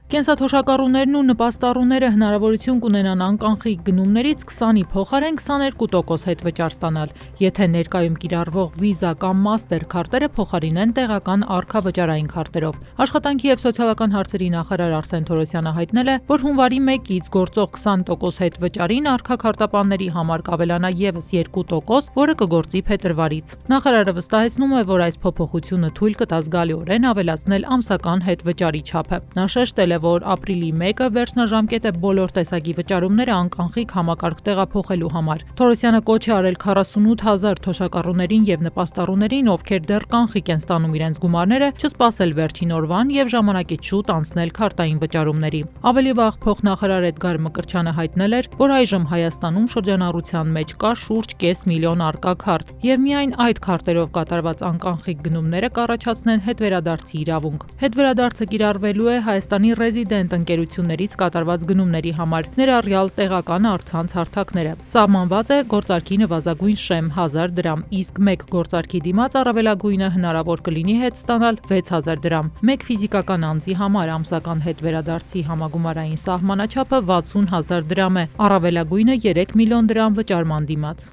Կենսաթոշակառուներն ու նպաստառուները հնարավորություն կունենան անկանխիկ գնումներից 20-ի փոխարեն 22% հետվճար ստանալ, եթե ներկայում կիրառվող Visa կամ Master քարտերը փոխարինեն տեղական արքա-վճարային քարտերով։ Աշխատանքի և սոցիալական հարցերի նախարար Արսեն Թորոսյանը հայտնել է, որ հունվարի 1-ից գործող 20% հետվճարին արքա-քարտապանների համար կավելանա ևս 2%, որը կգործի փետրվարից։ Նախարարը վստահեցնում է, որ այս փոփոխությունը թույլ կտա զգալիորեն ավելացնել ամսական հետվճարի չափը։ Նա շեշտել է, որ ապրիլի 1-ը վերջնաժամկետ է բոլոր տեսակի վճարումները անկանխիկ համակարգ տեղափոխելու համար։ Թորոսյանը կոչ է արել 48,000 թոշակառուներին և նպաստառուներին, ովքեր դեռ կանխիկ են ստանում իրենց գումարները, չսպասել վերջին օրվան և ժամանակից շուտ անցնել քարտային վճարումների։ Ավելի վաղ փոխնախարար Էդգար Մկրտչյանը հայտնել էր, որ այժմ Հայաստանում շրջանառության մեջ կա շուրջ կես միլիոն առկա քարտ, և միայն այդ քարտերով կատարված անկանխիկ գնումները կառաջացնեն հետվերադարձի իրավունք։ Հետվերադարձը կիրառվելու է Հայաստանի ռեզիդենտ ընկերություններից կատարված գնումների համար, ներառյալ տեղական առցանց հարթակները։ Սահմանված է գործարքի նվազագույն շեմ 1000 դրամ, իսկ մեկ գործարքի դիմաց առավելագույնը հնարավոր կլինի հետ ստանալ 6000 դրամ։ Մեկ ֆիզիկական անձի համար ամսական հետվերադարձի համագումարային սահմանաչափը 60,000 դրամ է, առավելագույնը 3 միլիոն դրամ վճարման դիմաց։